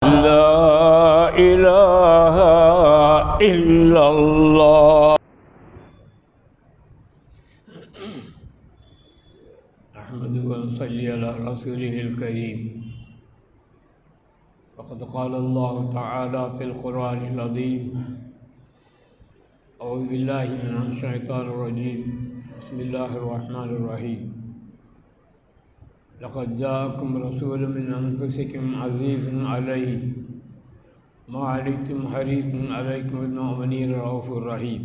لا إله إلا الله نحمده ونصلي على رسوله الكريم فقد قال الله تعالى في القرآن العظيم أعوذ بالله من الشيطان الرجيم بسم الله الرحمن الرحيم لقد جاءكم رسول من أنفسكم عزيز عليه ما عنتم حريص عليكم بالمؤمنين رؤوف رحيم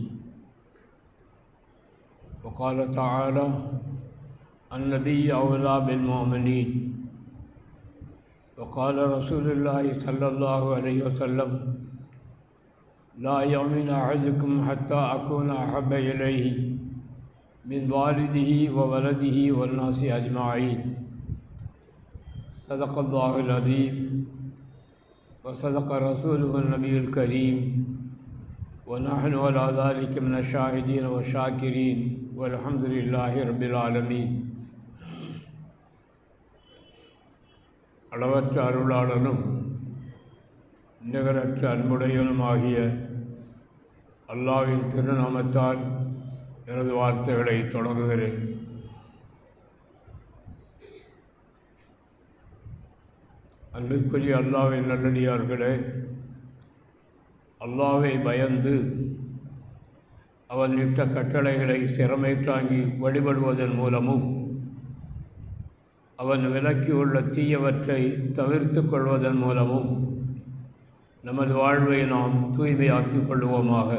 وقال تعالى النبي أولى بالمؤمنين وقال رسول الله صلى الله عليه وسلم لا يؤمن أحدكم حتى أكون أحب إليه من والده وولده والناس أجمعين صدق الله العظيم وصدق رسوله النبي الكريم ونحن على ذلك من الشاهدين والشاكرين والحمد لله رب العالمين. அளவற்ற அருளாளனும் நிகரற்ற அன்புடையனுமாகிய அல்லாஹ்வின் திருநாமத்தால் எனது வார்த்தைகளை தொடங்குகிறேன். அன்பிற்குரிய அல்லாஹ்வின் நல்லடியார்களே, அல்லாஹ்வை பயந்து அவன் இட்ட கட்டளைகளை சிரமேற்றாங்கி வழிபடுவதன் மூலமும் அவன் விலக்கியுள்ள தீயவற்றை தவிர்த்து கொள்வதன் மூலமும் நமது வாழ்வை நாம் தூய்மையாக்கிக் கொள்வோமாக.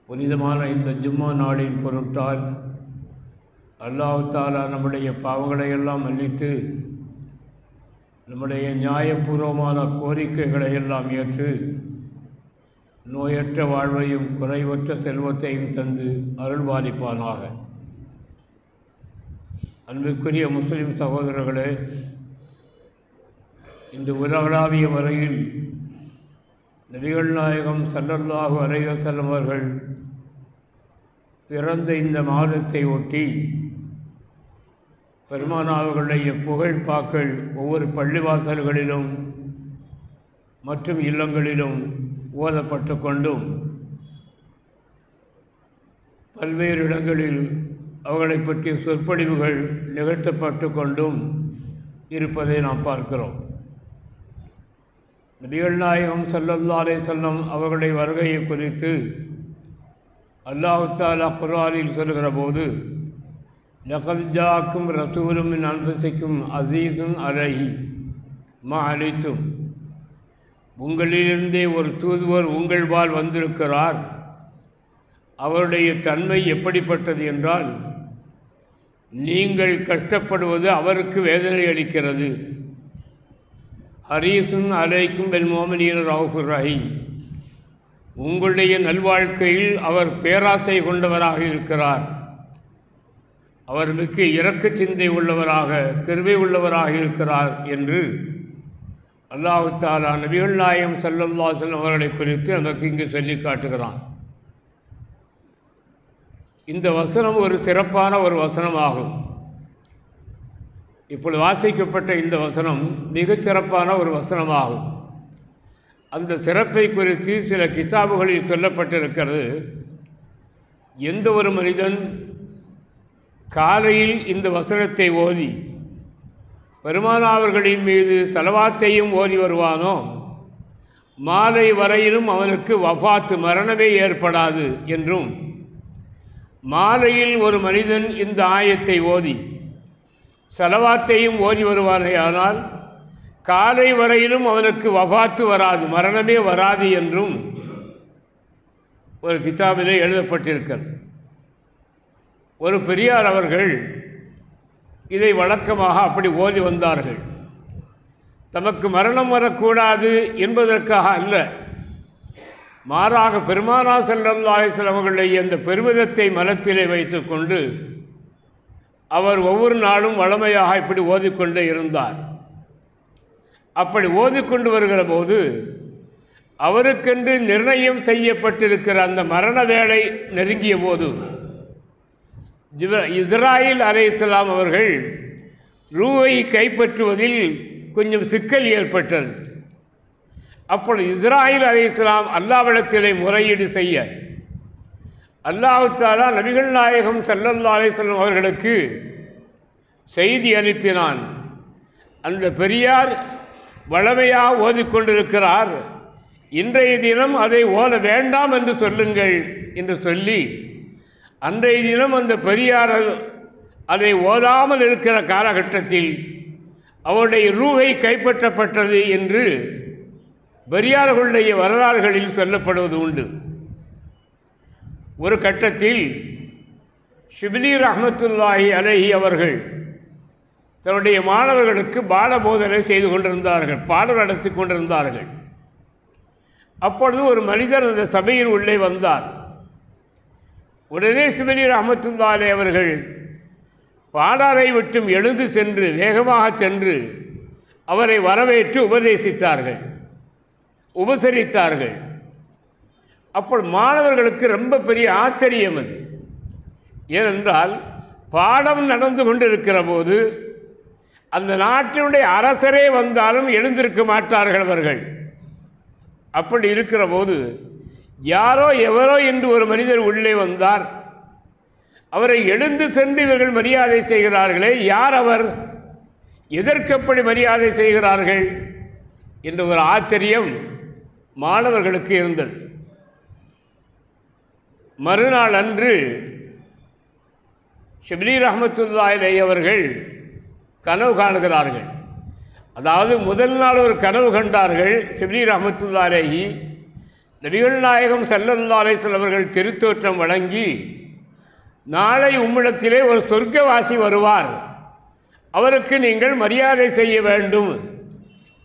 புனிதமான இந்த ஜும்மா நாளின் பொருட்டால் அல்லாஹ் தஆலா நம்முடைய பாவங்களை எல்லாம் மன்னித்து நம்முடைய நியாயபூர்வமான கோரிக்கைகளை எல்லாம் ஏற்று நோயற்ற வாழ்வையும் குறைவற்ற செல்வத்தையும் தந்து அருள்பாலிப்பானாக. அன்புக்குரிய முஸ்லிம் சகோதரர்களே, இந்த உலகளாவிய வரையில் நபிகள் நாயகம் ஸல்லல்லாஹு அலைஹி வஸல்லம் அவர்கள் பிறந்த இந்த மாதத்தை ஒட்டி பெருமானார்களுடைய புகழ்பாக்கள் ஒவ்வொரு பள்ளிவாசல்களிலும் மற்றும் இல்லங்களிலும் ஓதப்பட்டு கொண்டும் பல்வேறு இடங்களில் அவர்களை பற்றிய சொற்பொழிவுகள் நிகழ்த்தப்பட்டு கொண்டும் இருப்பதை நாம் பார்க்கிறோம். நபிகள் நாயகம் ஸல்லல்லாஹு அலைஹி வஸல்லம் அவர்களுடைய வருகையை குறித்து அல்லாஹ் தஆலா குர்ஆனில் சொல்கிற போது லகத் ஜாஅக்கும் ரசூலும் மின் அன்ஃபுசிக்கும் அஸீஸுன் அலைஹி மா அனித்தும், உங்களிலிருந்தே ஒரு தூதுவர் உங்கள்பால் வந்திருக்கிறார். அவருடைய தன்மை எப்படிப்பட்டது என்றால், நீங்கள் கஷ்டப்படுவது அவருக்கு வேதனை அளிக்கிறது. ஹரீஸுன் அலைக்கும் பில் முஃமினீன ரவுஃபுர் ரஹீம், உங்களுடைய நல்வாழ்க்கையில் அவர் பேராசை கொண்டவராக இருக்கிறார். அவர் மிக்க இரக்க சிந்தை உள்ளவராக கிருபை உள்ளவராக இருக்கிறார் என்று அல்லாஹ் தஆலா நபிகள் நாயகம் ஸல்லல்லாஹு அலைஹி வஸல்லம் அவர்களை குறித்து நமக்கு இங்கு சொல்லி காட்டுகிறான். இந்த வசனம் ஒரு சிறப்பான ஒரு வசனமாகும். இப்பொழுது வாசிக்கப்பட்ட இந்த வசனம் மிகச் சிறப்பான ஒரு வசனமாகும். அந்த சிறப்பை குறித்து சில கிதாபுகளில் சொல்லப்பட்டிருக்கிறது. எந்த ஒரு மனிதன் காலையில் இந்த வசனத்தை ஓதி பெருமானார்களின் மீது ஸலவாத்தையும் ஓதி வருவானோ, மாலை வரையிலும் அவனுக்கு வஃபாத்து மரணமே ஏற்படாது என்றும், மாலையில் ஒரு மனிதன் இந்த ஆயத்தை ஓதி ஸலவாத்தையும் ஓதி வருவானேயானால் காலை வரையிலும் அவனுக்கு வஃபாத்து வராது, மரணமே வராது என்றும் ஒரு கிதாபிலே எழுதப்பட்டிருக்கிறது. ஒரு பெரியார் அவர்கள் இதை வழக்கமாக அப்படி ஓதி வந்தார்கள். தமக்கு மரணம் வரக்கூடாது என்பதற்காக அல்ல, மாறாக பெருமானார் ஸல்லல்லாஹு அலைஹி வஸல்லம் அவர்களுடைய அந்த பெருமிதத்தை மனத்திலே வைத்துக்கொண்டு அவர் ஒவ்வொரு நாளும் வழமையாக இப்படி ஓதிக்கொண்டே இருந்தார். அப்படி ஓதிக்கொண்டு வருகிற போது அவருக்கென்று நிர்ணயம் செய்யப்பட்டிருக்கிற அந்த மரண வேளை நெருங்கிய போது இஸ்ராயில் அலைஹிஸ்ஸலாம் அவர்கள் ரூவை கைப்பற்றுவதில் கொஞ்சம் சிக்கல் ஏற்பட்டது. அப்பொழுது இஸ்ராயில் அலைஹிஸ்ஸலாம் அல்லாஹ்விடத்திலே முறையீடு செய்ய அல்லாஹ் தஆலா நபிகள் நாயகம் ஸல்லல்லாஹு அலைஹி வஸல்லம் அவர்களுக்கு செய்தி அனுப்பினான். அந்த பெரியார் வளமையாக ஓதிக்கொண்டிருக்கிறார், இன்றைய தினம் அதை ஓத வேண்டாம் என்று சொல்லுங்கள் என்று சொல்லி அன்றைய தினம் அந்த பெரியார் அதை ஓதாமல் இருக்கிற காலகட்டத்தில் அவருடைய ரூஹை கைப்பற்றப்பட்டது என்று பெரியார்களுடைய வரலாறுகளில் சொல்லப்படுவது உண்டு. ஒரு கட்டத்தில் ஷிப்லி ரஹ்மத்துல்லாஹி அலைஹி அவர்கள் தன்னுடைய மாணவர்களுக்கு பாட போதனை செய்து கொண்டிருந்தார்கள், பாடம் நடத்தி கொண்டிருந்தார்கள். அப்பொழுது ஒரு மனிதர் அந்த சபையின் உள்ளே வந்தார். உடனே ஷிப்லி ரஹ்மத்துல்லாஹி அவர்கள் பாடாரை விட்டும் எழுந்து சென்று வேகமாக சென்று அவரை வரவேற்று உபசரித்தார்கள். அப்போ மாணவர்களுக்கு ரொம்ப பெரிய ஆச்சரியம் அது. ஏனென்றால் பாடம் நடந்து கொண்டிருக்கிற போது அந்த நாட்டினுடைய அரசரே வந்தாலும் எழுந்திருக்க மாட்டார்கள் அவர்கள். அப்படி இருக்கிற போது யாரோ எவரோ என்று ஒரு மனிதர் உள்ளே வந்தார். அவரை எழுந்து சென்று இவர்கள் மரியாதை செய்கிறார்களே, யார் அவர், எதற்கப்படி மரியாதை செய்கிறார்கள் என்ற ஒரு ஆச்சரியம் மாணவர்களுக்கு இருந்தது. மறுநாள் அன்று ஷிப்லி ரஹ்மத்துல்லாஹி அலைஹி அவர்கள் கனவு காணுகிறார்கள். அதாவது முதல் நாள் ஒரு கனவு கண்டார்கள். ஷிப்லி ரஹ்மத்துல்லாஹி அலைஹி நபிகள் நாயகம் ஸல்லல்லாஹு அலைஹி வஸல்லம் அவர்கள் திருத்தோற்றம் வழங்கி, நாளை உம்மிடத்திலே ஒரு சொர்க்கவாசி வருவார், அவருக்கு நீங்கள் மரியாதை செய்ய வேண்டும்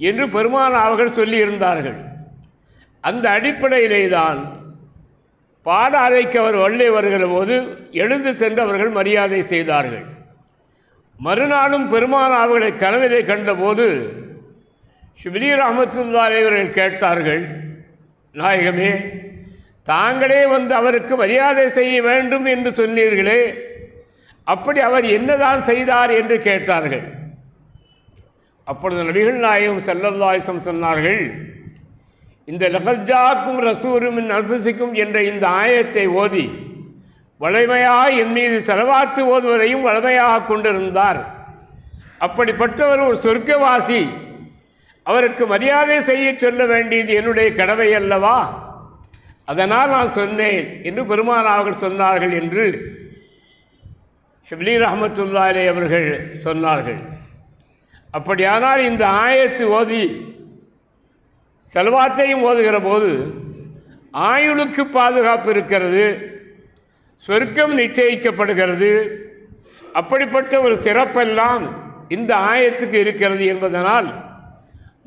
என்று பெருமானார் அவர்கள் சொல்லியிருந்தார்கள். அந்த அடிப்படையிலே தான் பாட அறைக்கு அவர் உள்ளே வருகிற போது எழுந்து சென்று அவர்கள் மரியாதை செய்தார்கள். மறுநாளும் பெருமானார் அவர்களை கனவிலே கண்டபோது ஷிப்லி ரஹ்மத்துல்லாஹி அவர்கள் கேட்டார்கள், நாயகமே, தாங்களே வந்து அவருக்கு மரியாதை செய்ய வேண்டும் என்று சொன்னீர்களே, அப்படி அவர் என்னதான் செய்தார் என்று கேட்டார்கள். அப்பொழுது நபிகள் நாயகம் ஸல்லல்லாஹு அலைஹி வஸல்லம் சொன்னார்கள், இந்த லகத் ஜாஅக்கும் ரசூலும் மின் அன்ஃபுசிக்கும் என்ற இந்த ஆயத்தை ஓதி வளமையாக என் மீது ஸலவாத்து ஓதுவதையும் வளமையாக கொண்டிருந்தார். அப்படிப்பட்டவர் ஒரு சொர்க்கவாசி, அவருக்கு மரியாதை செய்ய சொல்ல வேண்டியது என்னுடைய கடமை அல்லவா, அதனால் நான் சொன்னேன் என்று பெருமானார் அவர்கள் சொன்னார்கள் என்று ஷிப்லி ரஹ்மத்துல்லாஹி அலைஹி அவர்கள் சொன்னார்கள். அப்படியானால் இந்த ஆயத்து ஓதி செலவாத்தையும் ஓதுகிற போது ஆயுளுக்கு பாதுகாப்பு இருக்கிறது, சொர்க்கம் நிச்சயிக்கப்படுகிறது, அப்படிப்பட்ட ஒரு சிறப்பெல்லாம் இந்த ஆயத்துக்கு இருக்கிறது என்பதனால்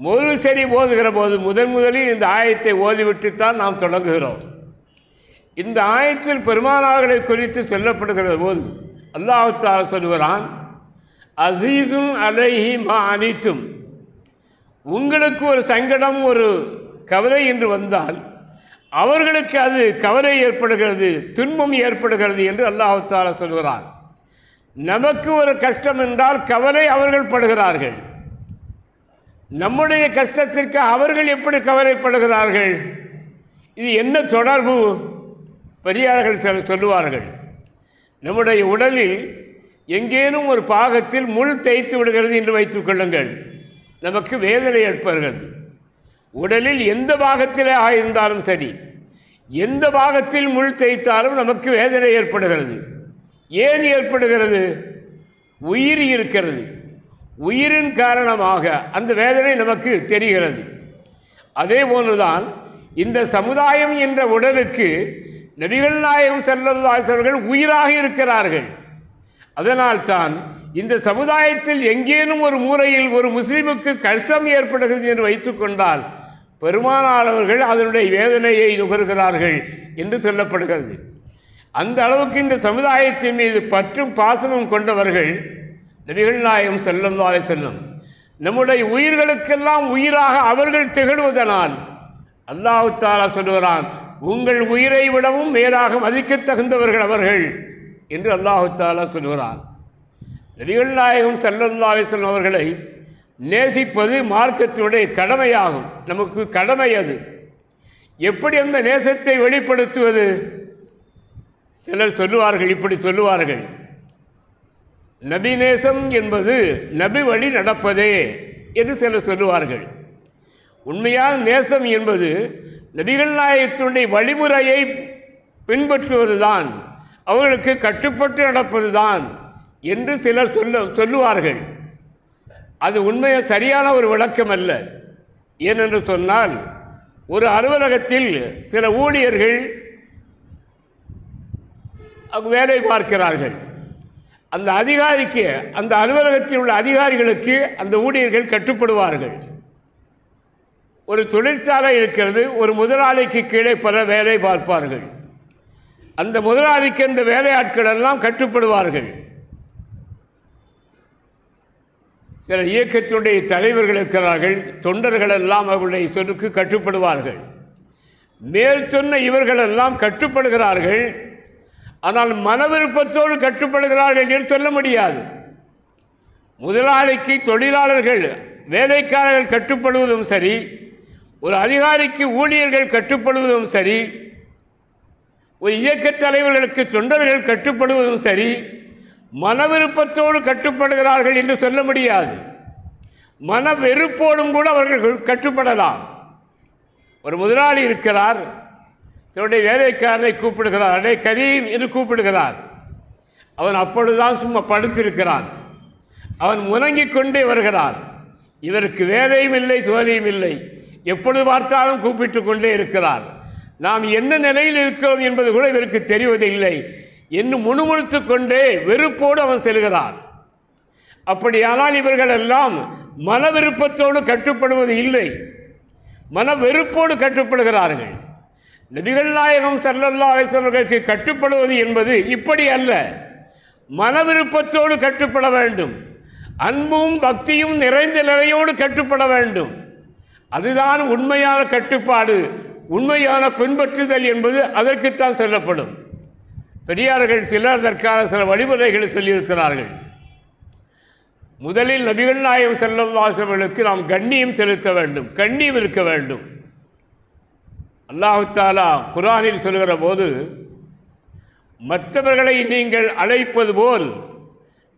முதல் சரி ஓதுகிற போது முதலில் இந்த ஆயத்தை ஓதிவிட்டுத்தான் நாம் தொடங்குகிறோம். இந்த ஆயத்தில் பெருமானார்களை குறித்து சொல்லப்படுகிற போது அல்லாஹ் தஆலா சொல்கிறான், அசீசுன் அலைஹி மா அனித்தும், உங்களுக்கு ஒரு சங்கடம் ஒரு கவலை என்று வந்தால் அவர்களுக்கு அது கவலை ஏற்படுகிறது, துன்பம் ஏற்படுகிறது என்று அல்லாஹ் தஆலா சொல்கிறான். நமக்கு ஒரு கஷ்டம் என்றால் கவலை அவர்கள் படுகிறார்கள், நம்முடைய கஷ்டத்திற்கு அவர்கள் எப்படி கவலைப்படுகிறார்கள்? இது என்ன தொடர்பு? பெரியார்கள் சொல்லுவார்கள், நம்முடைய உடலில் எங்கேனும் ஒரு பாகத்தில் முள் தேய்த்து விடுகிறது என்று வைத்துக் கொள்ளுங்கள், நமக்கு வேதனை ஏற்படுகிறது. உடலில் எந்த பாகத்திலே ஆயிருந்தாலும் சரி, எந்த பாகத்தில் முள் தேய்த்தாலும் நமக்கு வேதனை ஏற்படுகிறது. ஏன் ஏற்படுகிறது? உயிர் இருக்கிறது, உயிரின் காரணமாக அந்த வேதனை நமக்கு தெரிகிறது. அதே போன்றுதான் இந்த சமுதாயம் என்ற உடலுக்கு நபிகள் நாயகம் ஸல்லல்லாஹு அலைஹி வஸல்லம் உயிராக இருக்கிறார்கள். அதனால்தான் இந்த சமுதாயத்தில் எங்கேனும் ஒரு மூலையில் ஒரு முஸ்லீமுக்கு கஷ்டம் ஏற்படுகிறது என்று வைத்துக்கொண்டால் பெருமானார் அவர்கள் அதனுடைய வேதனையை நுகர்கிறார்கள் என்று சொல்லப்படுகிறது. அந்த அளவுக்கு இந்த சமுதாயத்தின் மீது பற்றும் பாசமும் கொண்டவர்கள் நபிகள் நாயகம் ஸல்லல்லாஹு அலைஹி வஸல்லம். நம்முடைய உயிர்களுக்கெல்லாம் உயிராக அவர்கள் திகழ்வதனால் அல்லாஹ் தஆலா சொல்கிறான், உங்கள் உயிரை விடவும் மேலாக மதிக்க தகுந்தவர்கள் அவர்கள் என்று அல்லாஹ் தஆலா சொல்கிறான். நபிகள் நாயகம் ஸல்லல்லாஹு அலைஹி வஸல்லம் அவர்களை நேசிப்பது மார்க்கத்தினுடைய கடமையாகும். நமக்கு கடமை அது. எப்படி அந்த நேசத்தை வெளிப்படுத்துவது? சிலர் சொல்லுவார்கள், இப்படி சொல்லுவார்கள், நபி நேசம் என்பது நபி வழி நடப்பதே என்று சிலர் சொல்லுவார்கள். உண்மையான நேசம் என்பது நபிகள் நாயகத்தினுடைய வழிமுறையை பின்பற்றுவது தான், அவர்களுக்கு கட்டுப்பட்டு நடப்பது தான் என்று சிலர் சொல்லுவார்கள். அது உண்மையை சரியான ஒரு விளக்கம் அல்ல. ஏனென்று சொன்னால், ஒரு அலுவலகத்தில் சில ஊழியர்கள் வேலை பார்க்கிறார்கள். அந்த அதிகாரிக்கு, அந்த அலுவலகத்தில் உள்ள அதிகாரிகளுக்கு அந்த ஊழியர்கள் கட்டுப்படுவார்கள். ஒரு தொழிற்சாலை இருக்கிறது, ஒரு முதலாளிக்கு கீழே பல வேலை பார்ப்பார்கள். அந்த முதலாளிக்கு அந்த வேலையாட்கள் எல்லாம் கட்டுப்படுவார்கள். சில இயக்கத்தினுடைய தலைவர்கள் இருக்கிறார்கள், தொண்டர்கள் எல்லாம் அவர்களுடைய சொல்லுக்கு கட்டுப்படுவார்கள். மேல் சொன்ன இவர்களெல்லாம் கட்டுப்படுகிறார்கள். ஆனால் மன விருப்பத்தோடு கட்டுப்படுகிறார்கள் என்று சொல்ல முடியாது. முதலாளிக்கு தொழிலாளர்கள், வேலைக்காரர்கள் கட்டுப்படுவதும் சரி, ஒரு அதிகாரிக்கு ஊழியர்கள் கட்டுப்படுவதும் சரி, ஒரு இயக்கத் தலைவர்களுக்கு தொண்டர்கள் கட்டுப்படுவதும் சரி, மன விருப்பத்தோடு கட்டுப்படுகிறார்கள் என்று சொல்ல முடியாது. மன வெறுப்போடும் கூட அவர்கள் கட்டுப்படலாம். ஒரு முதலாளி இருக்கிறார், தன்னுடைய வேலைக்காரனை கூப்பிடுகிறார், அடே கரீம் என்று கூப்பிடுகிறார். அவன் அப்பொழுதுதான் சும்மா படுத்திருக்கிறான். அவன் முணங்கிக் கொண்டே வருகிறான். இவருக்கு வேலையும் இல்லை, சோலையும் இல்லை, எப்பொழுது பார்த்தாலும் கூப்பிட்டு கொண்டே இருக்கிறார். நாம் என்ன நிலையில் இருக்கிறோம் என்பது கூட இவருக்கு தெரிவதில்லை என்று முணுமுணுத்து கொண்டே வெறுப்போடு அவன் செல்கிறான். அப்படியானால் இவர்கள் எல்லாம் மன விருப்பத்தோடு கட்டுப்படுவது இல்லை, மன வெறுப்போடு கட்டுப்படுகிறார்கள். நபிகள் நாயகம் ஸல்லல்லாஹு அலைஹி வஸல்லம் கட்டுப்படுவது என்பது இப்படி அல்ல. மன விருப்பத்தோடு கட்டுப்பட வேண்டும், அன்பும் பக்தியும் நிறைந்த நிலையோடு கட்டுப்பட வேண்டும். அதுதான் உண்மையான கட்டுப்பாடு, உண்மையான பின்பற்றுதல் என்பது அதற்குத்தான் சொல்லப்படும். பெரியார்கள் சிலர் அதற்கான சில வழிமுறைகளை சொல்லியிருக்கிறார்கள். முதலில் நபிகள் நாயகம் ஸல்லல்லாஹு அலைஹி வஸல்லம் நாம் கண்ணியம் செலுத்த வேண்டும், கண்ணியம் இருக்க வேண்டும். அல்லாஹ் தஆலா குர்ஆனில் சொல்கிற போது, மற்றவர்களை நீங்கள் அழைப்பது போல்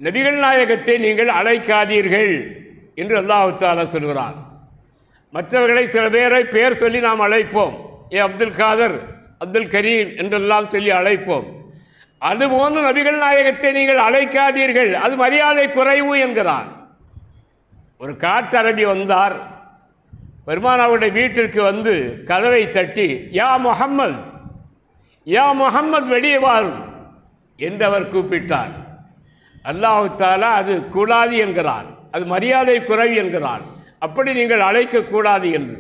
நபிகள் நாயகத்தை நீங்கள் அழைக்காதீர்கள் என்று அல்லாஹ் தஆலா சொல்கிறான். மற்றவர்களை சில பேரை பெயர் சொல்லி நாம் அழைப்போம், ஏ அப்துல் காதர், அப்துல் கரீம் என்றெல்லாம் சொல்லி அழைப்போம். அதுபோன்று நபிகள் நாயகத்தை நீங்கள் அழைக்காதீர்கள், அது மரியாதை குறைவு என்கிறான். ஒரு காட்டரபி வந்தார், பெருமானாருடைய வீட்டிற்கு வந்து கதவை தட்டி, யா முஹம்மது, யா முஹம்மது வெளியே வாரும் என்று அவர் கூப்பிட்டார். அல்லாஹ் தஆலா அது கூடாது என்கிறான், அது மரியாதை குறைவு என்கிறான். அப்படி நீங்கள் அழைக்கக்கூடாது என்று.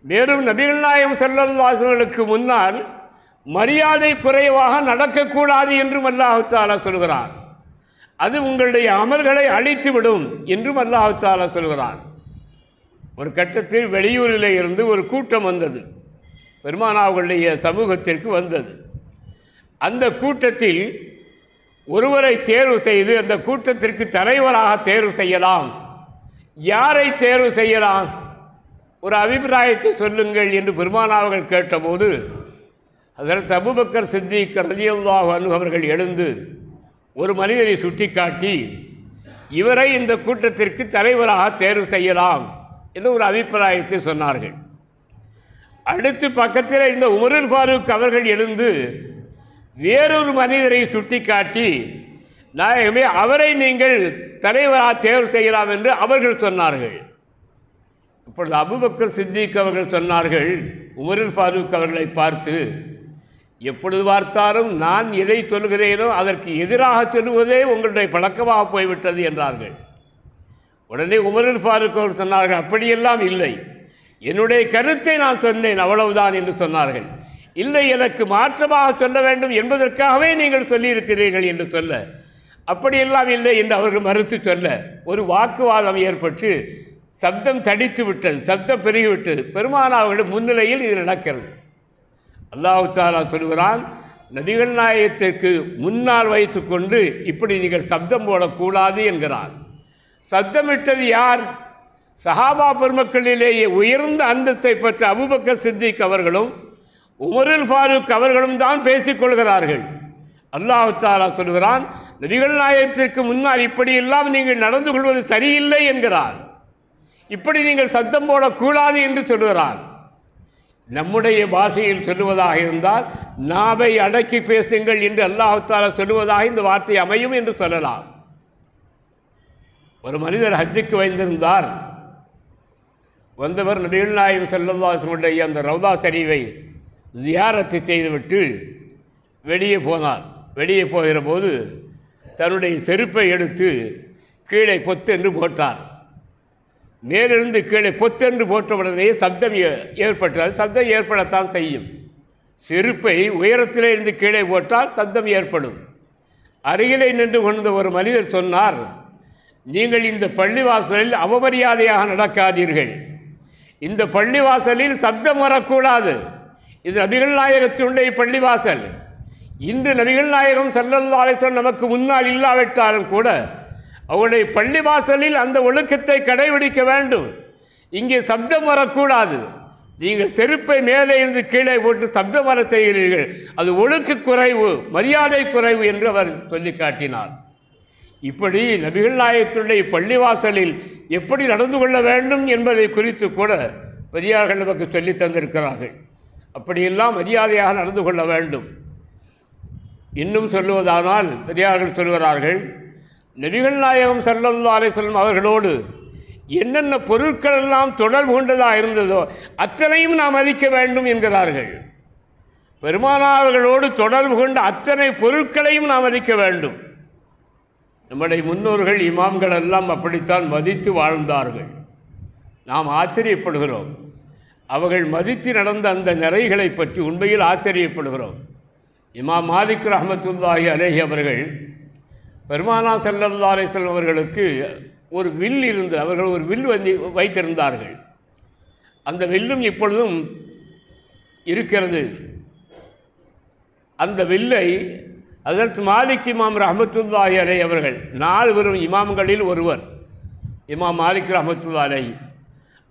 மேலும் நபிகள் நாயகம் ஸல்லல்லாஹு அலைஹி வஸல்லம் முன்னால் மரியாதை குறைவாக நடக்கக்கூடாது என்றும் அல்லாஹ் தஆலா சொல்கிறான். அது உங்களுடைய அமல்களை அழித்துவிடும் என்றும் அல்லாஹ் தஆலா சொல்கிறான். ஒரு கட்டத்தில் வெளியூரில் இருந்து ஒரு கூட்டம் வந்தது, பெருமானாருடைய சமூகத்திற்கு வந்தது. அந்த கூட்டத்தில் ஒருவரை தேர்வு செய்து அந்த கூட்டத்திற்கு தலைவராக தேர்வு செய்யலாம். யாரை தேர்வு செய்யலாம், ஒரு அபிப்பிராயத்தை சொல்லுங்கள் என்று பெருமானார்கள் கேட்டபோது, ஹஸரத் அபூபக்கர் சித்திக் ரலியல்லாஹு அன்ஹு அவர்கள் எழுந்து ஒரு மனிதரை சுட்டிக்காட்டி, இவரை இந்த கூட்டத்திற்கு தலைவராக தேர்வு செய்யலாம் என்று ஒரு அபிப்பிராயத்தை சொன்னார்கள். அடுத்து பக்கத்தில் இருந்த உமருல் ஃபாரூக் அவர்கள் எழுந்து வேறொரு மனிதரை சுட்டிக்காட்டி, நாயகமே அவரை நீங்கள் தலைவராக தேர்வு செய்யலாம் என்று அவர்கள் சொன்னார்கள். இப்பொழுது அபூபக்கர் சித்திக் அவர்கள் சொன்னார்கள் உமருல் ஃபாரூக் அவர்களை பார்த்து, எப்பொழுது பார்த்தாலும் நான் எதை சொல்கிறேனோ அதற்கு எதிராக சொல்லுவதே உங்களுடைய பழக்கமாக போய்விட்டது என்றார்கள். உடனே உமருல் ஃபாரூக் அவர்கள் சொன்னார்கள், அப்படியெல்லாம் இல்லை, என்னுடைய கருத்தை நான் சொன்னேன் அவ்வளவுதான் என்று சொன்னார்கள். இல்லை, எனக்கு மாற்றமாக சொல்ல வேண்டும் என்பதற்காகவே நீங்கள் சொல்லியிருக்கிறீர்கள் என்று சொல்ல, அப்படியெல்லாம் இல்லை என்று அவர்கள் மறுத்து சொல்ல, ஒரு வாக்குவாதம் ஏற்பட்டு சப்தம் தடித்து விட்டது, சப்தம் பெருகிவிட்டது. பெருமானாருடைய முன்னிலையில் இது நடக்கிறது. அல்லாஹ் தஆலா சொல்கிறான், நபிகள் நாயகத்திற்கு முன்னால் வைத்து கொண்டு இப்படி நீங்கள் சப்தம் போடக்கூடாது என்கிறான். சத்தமிட்டது யார்? சஹாபா பெருமக்களிலேயே உயர்ந்த அந்தஸ்தை பெற்ற அபூபக்கர் சித்திக் அவர்களும் உமருல் ஃபாரூக் அவர்களும் தான் பேசிக்கொள்கிறார்கள். அல்லாஹ் தஆலா சொல்கிறான், நபிகள் நாயகத்திற்கு முன்னால் இப்படியெல்லாம் நீங்கள் நடந்து கொள்வது சரியில்லை என்கிறார். இப்படி நீங்கள் சத்தம் போடக்கூடாது என்று சொல்கிறான். நம்முடைய பாஷையில் சொல்லுவதாக இருந்தால் நாவை அடக்கி பேசுங்கள் என்று அல்லாஹ் தஆலா சொல்லுவதாக இந்த வார்த்தை அமையும் என்று சொல்லலாம். ஒரு மனிதர் ஹஜ்ஜுக்கு வந்திருந்தார். வந்தவர் நபிகள் நாயகம் ஸல்லல்லாஹு அலைஹி வஸல்லம் அந்த ரவுதா ஷரீஃபை ஜியாரத்து செய்துவிட்டு வெளியே போனார். வெளியே போகிற போது தன்னுடைய செருப்பை எடுத்து கீழே பொத்தென்று போட்டார். மேலிருந்து கீழே பொத்தென்று போட்ட உடனே சப்தம் ஏற்பட்டால் சப்தம் ஏற்படத்தான் செய்யும். செருப்பை உயரத்திலே இருந்து கீழே போட்டால் சப்தம் ஏற்படும். அருகிலே நின்று கொண்ட ஒரு மனிதர் சொன்னார், நீங்கள் இந்த பள்ளிவாசலில் அவமரியாதையாக நடக்காதீர்கள். இந்த பள்ளிவாசலில் சப்தம் வரக்கூடாது. இது நபிகள் நாயகத்தினுடைய பள்ளிவாசல். இன்று நபிகள் நாயகம் ஸல்லல்லாஹு அலைஹி வஸல்லம் நமக்கு முன்னால் இல்லாவிட்டாலும் கூட அவருடைய பள்ளிவாசலில் அந்த ஒழுக்கத்தை கடைபிடிக்க வேண்டும். இங்கே சப்தம் வரக்கூடாது. நீங்கள் செருப்பை மேலே இருந்து கீழே போட்டு சப்தம் வர செய்கிறீர்கள். அது ஒழுக்க குறைவு, மரியாதை குறைவு என்று அவர் சொல்லி காட்டினார். இப்படி நபிகள் நாயகத்தினுடைய பள்ளிவாசலில் எப்படி நடந்து கொள்ள வேண்டும் என்பதை குறித்து கூட பெரியார்கள் நமக்கு சொல்லி தந்திருக்கிறார்கள். அப்படியெல்லாம் மரியாதையாக நடந்து கொள்ள வேண்டும். இன்னும் சொல்லுவதானால் பெரியார்கள் சொல்கிறார்கள், நபிகள் நாயகம் ஸல்லல்லாஹு அலைஹி வஸல்லம் அவர்களோடு என்னென்ன பொருட்கள் எல்லாம் தொடர்பு கொண்டதாக இருந்ததோ அத்தனையும் நாம் மதிக்க வேண்டும் என்கிறார்கள். பெருமானார்களோடு தொடர்பு கொண்ட அத்தனை பொருட்களையும் நாம் மதிக்க வேண்டும். நம்முடைய முன்னோர்கள் இமாம்கள் எல்லாம் அப்படித்தான் மதித்து வாழ்ந்தார்கள். நாம் ஆச்சரியப்படுகிறோம். அவர்கள் மதித்து நடந்த அந்த நிறைகளை பற்றி உண்மையில் ஆச்சரியப்படுகிறோம். இமாம் மாலிக் ரஹ்மத்துல்லாஹி அலைஹி அவர்கள் பெருமானார் ஸல்லல்லாஹு அலைஹி வஸல்லம் அவர்களுக்கு ஒரு வில் இருந்து அவர்கள் ஒரு வில் வைத்திருந்தார்கள். அந்த வில்லும் இப்பொழுதும் இருக்கிறது. அந்த வில்லை ஹஜ்ரத் மாலிக் இமாம் ரஹ்மத்துல்லாஹி அலைஹி அவர்கள் 4 பெரும் இமாம்களில் ஒருவர் இமாம் மாலிக் ரஹ்மத்துல்லாஹி அலைஹி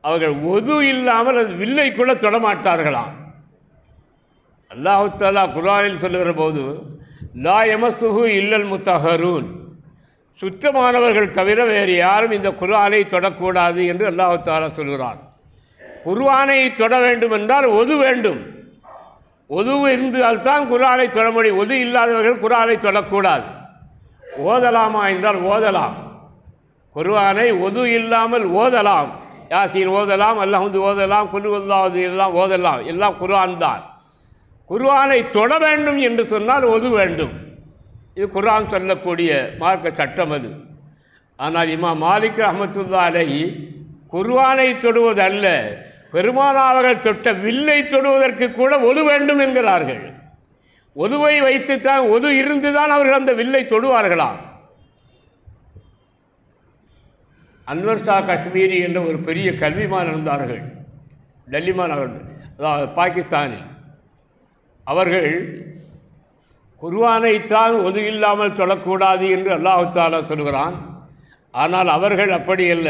அவர்கள் ஒது இல்லாமல் அந்த வில்லை கூட தொடமாட்டார்களாம். அல்லாஹ் தஆலா குர்ஆனில் சொல்லுகிற போது லா யமஸ்ஸுஹு இல்லல் முத்தஹரூன், சுத்தமானவர்கள் தவிர வேறு யாரும் இந்த குர்ஆனை தொடக்கூடாது என்று அல்லாஹ் தஆலா சொல்கிறான். குர்ஆனை தொட வேண்டும் என்றால் ஒது வேண்டும். ஒது இருந்தால்தான் குர்ஆனை தொட முடியும். ஒது இல்லாதவர்கள் குர்ஆனை தொடக்கூடாது. ஓதலாமா என்றால் ஓதலாம். குர்ஆனை ஒது இல்லாமல் ஓதலாம். யாசீன் ஓதலாம், அல்ஹம்து ஓதலாம், குல் ஹுவல்லாஹு எல்லாம் ஓதலாம். எல்லாம் குர்ஆன் தான். குர்ஆனை தொட வேண்டும் என்று சொன்னால் ஒது வேண்டும். இது குர்ஆன் சொல்லக்கூடிய மார்க்க சட்டம் அது. ஆனால் இமாம் மாலிக் ரஹ்மத்துல்லாஹி அலைஹி குர்ஆனை தொடுவது அல்ல, பெருமானார்கள் தொட்ட வில்லை தொடுவதற்கு கூட ஒது வேண்டும் என்கிறார்கள். ஒதுவை வைத்துத்தான், ஒது இருந்துதான் அவர்கள் அந்த வில்லை தொடுவார்களாம். அன்வர் ஷா காஷ்மீரி என்ற ஒரு பெரிய கல்விமான் இருந்தார்கள். டெல்லி மாநகர், அதாவது பாகிஸ்தானில். அவர்கள் குர்ஆனைத்தான் ஒது இல்லாமல் தொடக்கூடாது என்று அல்லாஹ் தஆலா சொல்கிறான். ஆனால் அவர்கள் அப்படி அல்ல.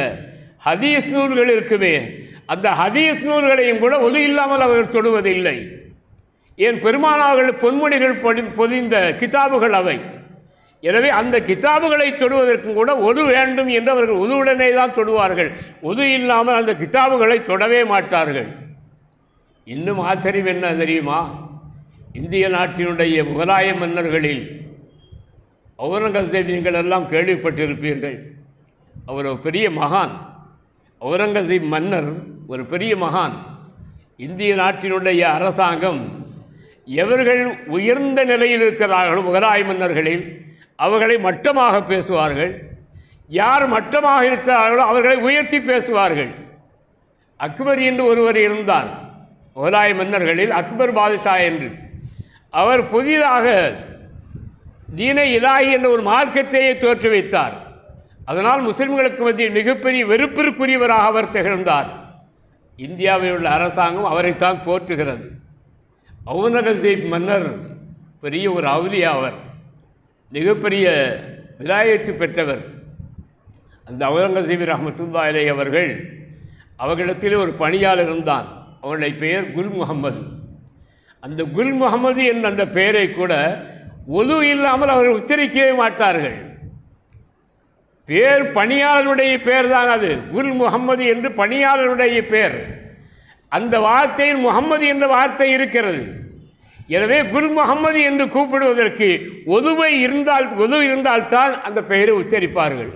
ஹதீஸ் நூல்கள் இருக்குமே, அந்த ஹதீஸ் நூல்களையும் கூட ஒது இல்லாமல் அவர்கள் தொடுவதில்லை. ஏன், பெருமானார்கள் பொன்மொழிகள் பொதிந்த கிதாபுகள் அவை. எனவே அந்த கிதாபுகளை தொடுவதற்கும் கூட ஒது வேண்டும் என்று அவர்கள் ஒதுவுடனே தான் தொடுவார்கள். ஒது இல்லாமல் அந்த கிதாபுகளை தொடவே மாட்டார்கள். இன்னும் ஆச்சரியம் என்ன தெரியுமா? இந்திய நாட்டினுடைய முகலாய மன்னர்களில் அவுரங்கசீப் நீங்கள் எல்லாம் கேள்விப்பட்டிருப்பீர்கள். அவர் ஒரு பெரிய மகான். அவுரங்கசீப் மன்னர் ஒரு பெரிய மகான். இந்திய நாட்டினுடைய அரசாங்கம் எவர்கள் உயர்ந்த நிலையில் இருக்கிறார்களோ முகலாய மன்னர்களில் அவர்களை மட்டமாக பேசுவார்கள். யார் மட்டமாக இருக்கிறார்களோ அவர்களை உயர்த்தி பேசுவார்கள். அக்பர் என்று ஒருவர் இருந்தார் முகலாய மன்னர்களில், அக்பர் பாதுஷா என்று. அவர் புதிதாக தீனை இலாஹி என்ற ஒரு மார்க்கத்தையே தோற்றுவித்தார். அதனால் முஸ்லிம்களுக்கு மத்தியில் மிகப்பெரிய வெறுப்பிற்குரியவராக அவர் திகழ்ந்தார். இந்தியாவில் உள்ள அரசாங்கம் அவரைத்தான் போற்றுகிறது. அவுரங்கசீப் மன்னர் பெரிய ஒரு அவுலியா, அவர் மிகப்பெரிய விலாயத்து பெற்றவர். அந்த அவுரங்கசீப் ரஹ்மத்துல்லாஹி அலைஹி அவர்கள் அவர்களிடத்தில் ஒரு பணியாளர் இருந்தான். அவனுடைய பெயர் குல் முகம்மது. அந்த குல் முகம்மது என்ற அந்த பெயரை கூட ஒது இல்லாமல் அவர்கள் உச்சரிக்கவே மாட்டார்கள். பேர் பணியாளருடைய பேர் தான் அது. குல் முகம்மது என்று பணியாளருடைய பேர். அந்த வார்த்தையில் முகம்மது என்ற வார்த்தை இருக்கிறது. எனவே குல் முகம்மது என்று கூப்பிடுவதற்கு ஒது இருந்தால்தான் அந்த பெயரை உச்சரிப்பார்கள்.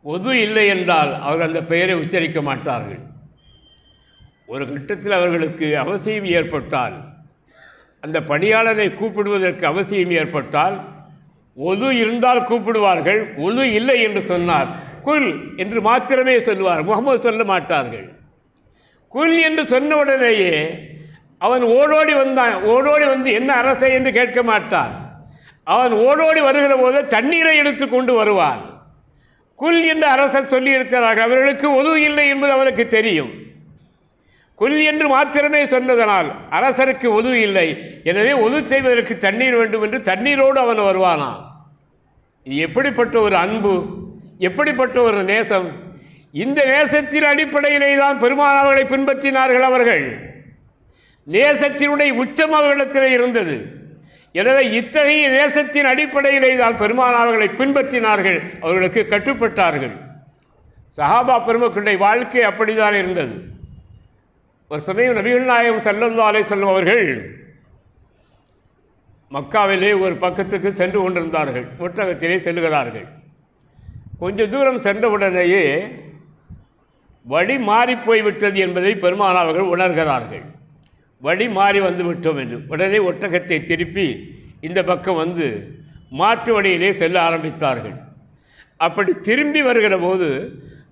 ஒது இல்லை என்றால் அவர்கள் அந்த பெயரை உச்சரிக்க மாட்டார்கள். ஒரு கட்டத்தில் அவர்களுக்கு அவசியம் ஏற்பட்டால், அந்த பணியாளரை கூப்பிடுவதற்கு அவசியம் ஏற்பட்டால் ஒது இருந்தால் கூப்பிடுவார்கள். ஒது இல்லை என்று சொன்னார் குல் என்று மாத்திரமே சொல்லுவார், முகமது சொல்ல மாட்டார்கள். குல் என்று சொன்ன உடனேயே அவன் ஓடோடி வந்து என்ன அரசை என்று கேட்க மாட்டான். அவன் ஓடோடி வருகிற போது தண்ணீரை எடுத்து கொண்டு வருவான். குல் என்று அரசர் சொல்லியிருக்கிறார்கள். அவர்களுக்கு ஒது இல்லை என்பது அவனுக்கு தெரியும். குல் என்று மாத்திரமே சொன்னதனால் அரசருக்கு ஒது இல்லை. எனவே ஒது செய்வதற்கு தண்ணீர் வேண்டும் என்று தண்ணீரோடு அவன் வருவானான். இது எப்படிப்பட்ட ஒரு அன்பு, எப்படிப்பட்ட ஒரு நேசம்! இந்த நேசத்தின் அடிப்படையிலே தான் பெருமானார் அவர்களை பின்பற்றினார்கள். அவர்கள் நேசத்தினுடைய உச்சம் அவர்களிடத்தில் இருந்தது. எனவே இத்தகைய நேசத்தின் அடிப்படையிலே தான் பெருமானார் அவர்களை பின்பற்றினார்கள், அவர்களுக்கு கட்டுப்பட்டார்கள். சஹாபா பெருமக்களுடைய வாழ்க்கை அப்படித்தான் இருந்தது. ஒரு சமயம் நபிகள் நாயகம் ஸல்லல்லாஹு அலைஹி வஸல்லம் அவர்கள் மக்காவிலே ஒரு பக்கத்துக்கு சென்று கொண்டிருந்தார்கள். ஒட்டகத்திலே செல்லுகிறார்கள். கொஞ்சம் தூரம் சென்றவுடனேயே வழி மாறி போய்விட்டது என்பதை பெருமானார் அவர்கள் உணர்கிறார்கள். வழி மாறி வந்து விட்டோம் என்று உடனே ஒட்டகத்தை திருப்பி இந்த பக்கம் வந்து மாற்று வழியிலே செல்ல ஆரம்பித்தார்கள். அப்படி திரும்பி வருகிற போது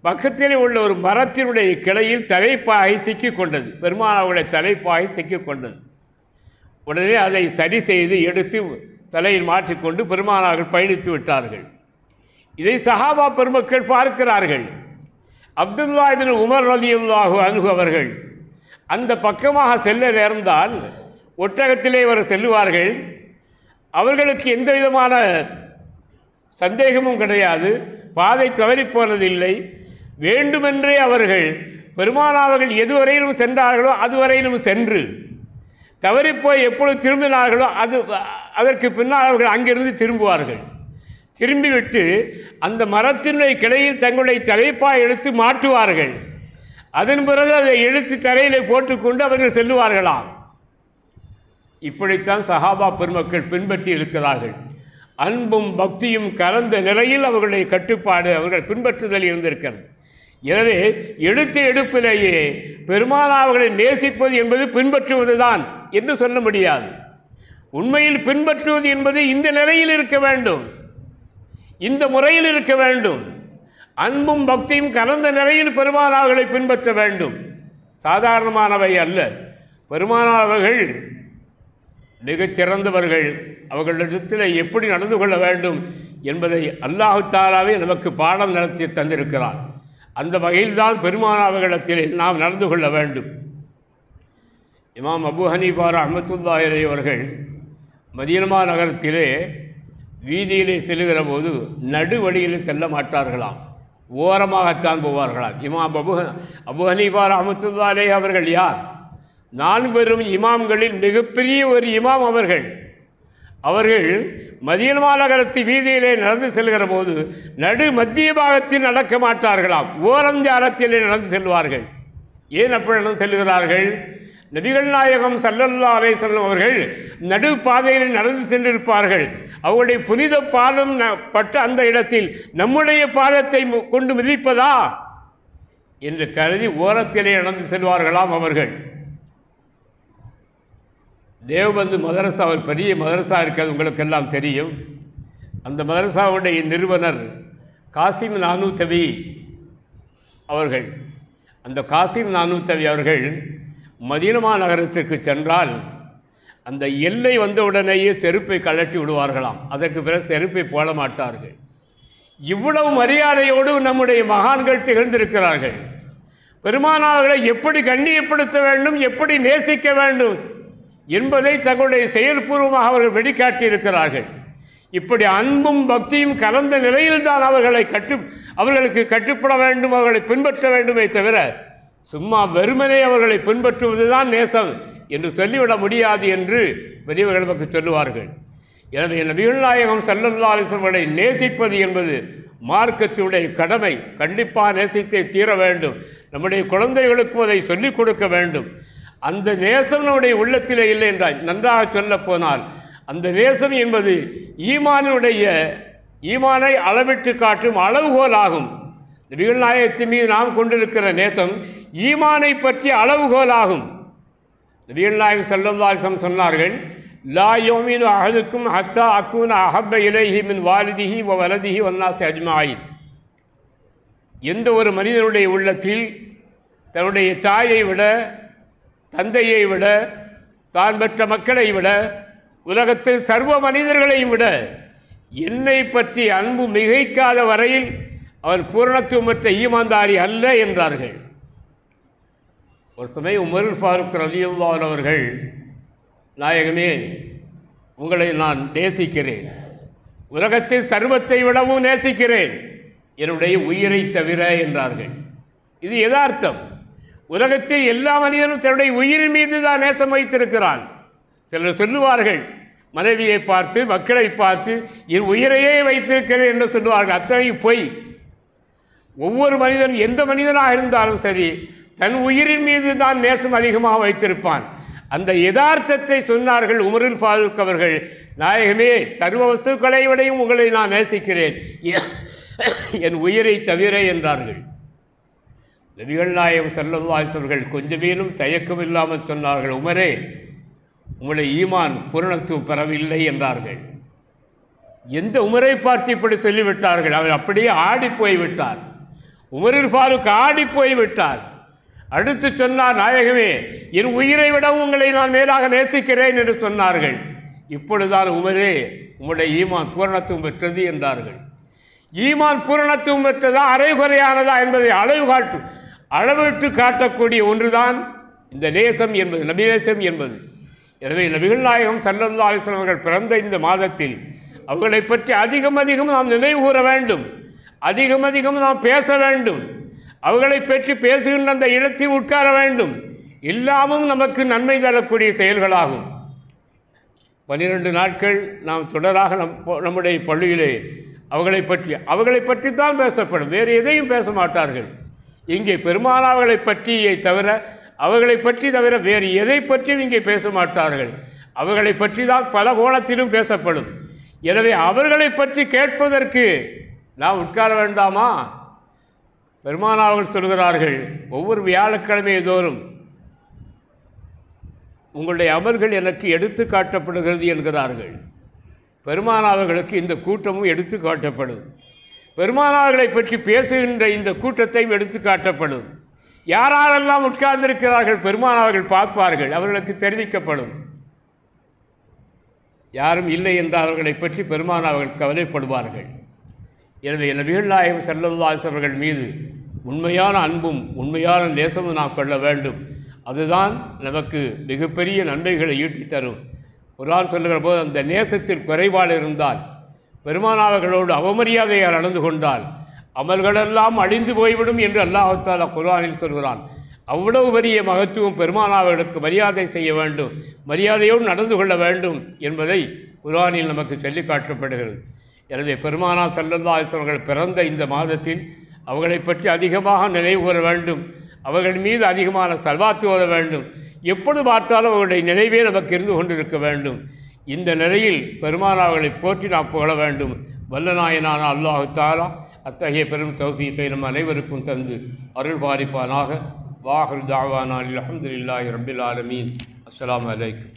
பக்கத்திலே உள்ள ஒரு மரத்தினுடைய கிளையில் தலைப்பாகை சிக்கிக் கொண்டது. பெருமானாருடைய தலைப்பாகை சிக்கிக் கொண்டது. உடனே அதை சரி செய்து எடுத்து தலையில் மாற்றிக்கொண்டு பெருமானார்கள் பயணித்து விட்டார்கள். இதை சஹாபா பெருமக்கள் பார்க்கிறார்கள். அப்துல்லா இப்னு உமர் ரலியல்லாஹு அன்ஹு அவர்கள் அந்த பக்கமாக செல்ல நேர்ந்தால் ஒட்டகத்திலே அவர் செல்லுவார்கள். அவர்களுக்கு எந்த விதமான சந்தேகமும் கிடையாது. பாதை தவறிப்போனதில்லை. வேண்டுமென்றே அவர்கள் பெருமானார்கள் எதுவரையிலும் சென்றார்களோ அதுவரையிலும் சென்று தவறிப்போய் எப்பொழுது திரும்பினார்களோ அதற்கு பின்னால் அவர்கள் அங்கிருந்து திரும்புவார்கள். திரும்பிவிட்டு அந்த மரத்தினுடைய கிளையில் தங்களுடைய தலைப்பாய் எடுத்து மாட்டுவார்கள். அதன் பிறகு அதை எழுத்து தரையிலே போட்டுக்கொண்டு அவர்கள் செல்லுவார்களாம். இப்படித்தான் சஹாபா பெருமக்கள் பின்பற்றி இருக்கிறார்கள். அன்பும் பக்தியும் கலந்த நிலையில் அவர்களுடைய கட்டுப்பாடு, அவர்கள் பின்பற்றுதல் இருந்திருக்கிறது. எனவே எடுத்த எடுப்பிலேயே பெருமானார்களை நேசிப்பது என்பது பின்பற்றுவது தான் என்று சொல்ல முடியாது. உண்மையில் பின்பற்றுவது என்பது இந்த நிலையில் இருக்க வேண்டும், இந்த முறையில் இருக்க வேண்டும். அன்பும் பக்தியும் கலந்த நிலையில் பெருமானார்களை பின்பற்ற வேண்டும். சாதாரணமானவை அல்ல. பெருமானார்கள் மிகச் சிறந்தவர்கள். அவர்களிடத்தில் எப்படி நடந்து கொள்ள வேண்டும் என்பதை அல்லாஹு தஆலாவே நமக்கு பாடம் நடத்தி தந்திருக்கிறான். அந்த வகையில்தான் பெருமானார்களிடத்தில் நாம் நடந்து கொள்ள வேண்டும். இமாம் அபூ ஹனீஃபா ரஹ்மத்துல்லாஹி அலைஹி அவர்கள் மதீனா நகரத்திலே வீதியிலே செல்லுகிற போது நடு வழியில் செல்ல மாட்டார்களாம், ஓரமாகத்தான் போவார்களாம். இமாம் அபூ ஹனீஃபா ரஹ்மத்துல்லாஹி அலைஹி அவர்கள் யார்? 4 பெரும் இமாம்களில் மிகப்பெரிய ஒரு இமாம் அவர்கள். அவர்கள் மதீனா நகரத்து வீதியிலே நடந்து செல்கிற போது நடு மத்திய பாகத்தில் நடக்க மாட்டார்களாம், ஓரஞ்சாரத்திலே நடந்து செல்வார்கள். ஏன் அப்படி நடந்து செல்கிறார்கள்? நபிகள் நாயகம் ஸல்லல்லாஹு அலைஹி வஸல்லம் அவர்கள் நடு பாதையில் நடந்து சென்றிருப்பார்கள். அவருடைய புனித பாதம் பட்ட அந்த இடத்தில் நம்முடைய பாதத்தை கொண்டு மிதிப்பதா என்று கருதி ஓரத்திலே நடந்து செல்வார்களாம் அவர்கள். தேவபந்து மதரசா ஒரு பெரிய மதரசா இருக்கிறது, உங்களுக்கெல்லாம் தெரியும். அந்த மதரசாவுடைய நிறுவனர் காசிம் நானூத்தவி அவர்கள். அந்த காசிம் நானூத்தவி அவர்கள் மதீனா நகரத்திற்கு சென்றால் அந்த எல்லை வந்தவுடனேயே செருப்பை கழட்டி விடுவார்களாம். அதற்கு பிறகு செருப்பை போட மாட்டார்கள். இவ்வளவு மரியாதையோடு நம்முடைய மகான்கள் திகழ்ந்திருக்கிறார்கள். பெருமானார்களை எப்படி கண்ணியப்படுத்த வேண்டும், எப்படி நேசிக்க வேண்டும் என்பதை தங்களுடைய செயல்பூர்வமாக அவர்கள் வெளிக்காட்டியிருக்கிறார்கள். இப்படி அன்பும் பக்தியும் கலந்த நிலையில்தான் அவர்களுக்கு கட்டுப்பட வேண்டும், அவர்களை பின்பற்ற வேண்டுமே தவிர சும்மா வெறுமனே அவர்களை பின்பற்றுவதுதான் நேசம் என்று சொல்லிவிட முடியாது என்று பெரியவர்கள் நமக்கு சொல்லுவார்கள். எனவே நபிகள் நாயகம் ஸல்லல்லாஹு அலைஹி வஸல்லம் அவர்களை நேசிப்பது என்பது மார்க்கத்தினுடைய கடமை. கண்டிப்பாக நேசித்தே தீர வேண்டும். நம்முடைய குழந்தைகளுக்கும் அதை சொல்லிக் கொடுக்க வேண்டும். அந்த நேசம் நம்முடைய உள்ளத்திலே இல்லை என்றால், நன்றாக சொல்ல போனால் அந்த நேசம் என்பது ஈமானை அளவிட்டு காட்டும் அளவுகோல் ஆகும். நபிகள் நாயகத்தின் மீது நாம் கொண்டிருக்கிற நேசம் ஈமானை பற்றிய அளவுகோல் ஆகும். நபிகள் நாயகம் ஸல்லல்லாஹு அலைஹி வஸல்லம் சொன்னார்கள், லா யுமினு அஹதுக்கும் ஹத்தா அக்கூன அஹப்ப இலைஹி மின் வாலிதிஹி வ வலதிஹி வன்னாஸி அஜ்மாயின். எந்த ஒரு மனிதனுடைய உள்ளத்தில் தன்னுடைய தாயை விட, தந்தையை விட, தான் பெற்ற மக்களை விட, உலகத்தில் சர்வ மனிதர்களையும் விட என்னை பற்றி அன்பு மிகைக்காத வரையில் அவர் பூரணத்துவமற்ற ஈமான்தாரி அல்ல என்றார்கள். ஒரு சமயம் உமர் ஃபாரூக் ரலியல்லாஹு அன்ஹு அவர்கள், நாயகமே, உங்களை நான் நேசிக்கிறேன், உலகத்தில் சர்வத்தை விடவும் நேசிக்கிறேன், என்னுடைய உயிரை தவிர என்றார்கள். இது யதார்த்தம். உலகத்தில் எல்லா மனிதனும் தன்னுடைய உயிரின் மீது தான் நேசம் வைத்திருக்கிறான். சிலர் சொல்லுவார்கள், மனைவியை பார்த்து, மக்களை பார்த்து என் உயிரையே வைத்திருக்கிறேன் என்று சொல்லுவார்கள். அத்தனை பொய். ஒவ்வொரு மனிதனும், எந்த மனிதனாக இருந்தாலும் சரி, தன் உயிரின் மீது தான் நேசம் அதிகமாக வைத்திருப்பான். அந்த யதார்த்தத்தை சொன்னார்கள் உமருல் ஃபாரூக் அவர்கள். நாயகமே, சர்வ வஸ்துக்களை விடையும் உங்களை நான் நேசிக்கிறேன், என் உயிரை தவிர என்றார்கள். நபிகள் நாயகம் ஸல்லல்லாஹு அலைஹி வஸல்லம் கொஞ்சமேனும் தயக்கம் இல்லாமல் சொன்னார்கள், உமரே, உங்களுடைய ஈமான் பூரணத்துவம் பெறவில்லை என்றார்கள். எந்த உமரை பார்த்து இப்படி சொல்லிவிட்டார்கள்? அவர் அப்படியே ஆடி போய்விட்டார். உமருல் ஃபாரூக் ஆடி போய்விட்டார். அடுத்து சொன்னார், நாயகமே, என் உயிரை விட உங்களை நான் மேலாக நேசிக்கிறேன் என்று சொன்னார்கள். இப்பொழுதுதான் உமரே, உங்களுடைய ஈமான் பூரணத்துவம் பெற்றது என்றார்கள். ஈமான் பூரணத்துவம் பெற்றதா அரைகுறையானதா என்பதை அளவிட்டு காட்டக்கூடிய ஒன்றுதான் இந்த நேசம் என்பது, நபிநேசம் என்பது. எனவே நபிகள் நாயகம் ஸல்லல்லாஹு அலைஹி வஸல்லம் அவர்கள் பிறந்த இந்த மாதத்தில் அவர்களை பற்றி அதிகம் நாம் நினைவு கூற வேண்டும், அதிகம் நாம் பேச வேண்டும், அவர்களை பற்றி பேசுகின்ற அந்த இடத்தில் உட்கார வேண்டும். எல்லாமும் நமக்கு நன்மை தரக்கூடிய செயல்களாகும். 12 நாட்கள் நாம் தொடராக நம்முடைய பள்ளியிலே அவர்களை பற்றி தான் பேசப்படும், வேறு எதையும் பேச மாட்டார்கள். இங்கே பெருமானார்களை பற்றியை தவிர, அவர்களை பற்றி தவிர வேறு எதை பற்றியும் இங்கே பேச மாட்டார்கள். அவர்களை பற்றி தான் பல கோணத்திலும் பேசப்படும். எனவே அவர்களை பற்றி கேட்பதற்கு நாம் உட்கார வேண்டாமா? பெருமானார்கள் சொல்கிறார்கள், ஒவ்வொரு வியாழக்கிழமை தோறும் உங்களுடைய அமல்கள் எனக்கு எடுத்து காட்டப்படுகிறது என்கிறார்கள். பெருமானார்களுக்கு இந்த கூட்டமும் எடுத்து காட்டப்படும். பெருமானார்களை பற்றி பேசுகின்ற இந்த கூட்டத்தையும் எடுத்து காட்டப்படும். யாரெல்லாம் உட்கார்ந்திருக்கிறார்கள் பெருமானார்கள் பார்ப்பார்கள், அவர்களுக்கு தெரிவிக்கப்படும். யாரும் இல்லை என்ற அவர்களை பற்றி பெருமானார்கள் கவலைப்படுவார்கள். எனவே நபிகள் நாயகம் ஸல்லல்லாஹு அலைஹி வஸல்லம் அவர்கள் மீது உண்மையான அன்பும் உண்மையான நேசமும் நாம் கொள்ள வேண்டும். அதுதான் நமக்கு மிகப்பெரிய நன்மைகளை ஈட்டித் தரும். குர்ஆன் சொல்லுகிற போது, அந்த நேசத்தில் குறைபாடு இருந்தால், பெருமானார்களோடு அவமரியாதையால் நடந்து கொண்டால் அமல்களெல்லாம் அழிந்து போய்விடும் என்று அல்லாஹ் தஆலா குர்ஆனில் சொல்கிறான். அவ்வளவு பெரிய மகத்துவம் பெருமானார்களுக்கு மரியாதை செய்ய வேண்டும், மரியாதையோடு நடந்து கொள்ள வேண்டும் என்பதை குர்ஆனில் நமக்கு சொல்லி காட்டப்படுகிறது. எனவே பெருமானார் ஸல்லல்லாஹு அலைஹி வஸல்லம் அவர்கள் பிறந்த இந்த மாதத்தில் அவர்களை பற்றி அதிகமாக நினைவு கூற வேண்டும், அவர்கள் மீது அதிகமான ஸலவாத் ஓத வேண்டும். எப்பொழுது பார்த்தாலும் அவர்களுடைய நினைவே நமக்கு இருந்து கொண்டிருக்க வேண்டும். இந்த நிலையில் பெருமானார்களை போற்றி நாம் புகழ வேண்டும். வல்லநாயனான அல்லாஹு தஆலா அத்தகைய பெரும் தௌஃபீகை நம் அனைவருக்கும் தந்து அருள் பாலிப்பானாக. வாஹிரு தாவானா அல்ஹம்துலில்லாஹி ரப்பில் ஆலமீன். அஸ்ஸலாமு அலைக்கும்.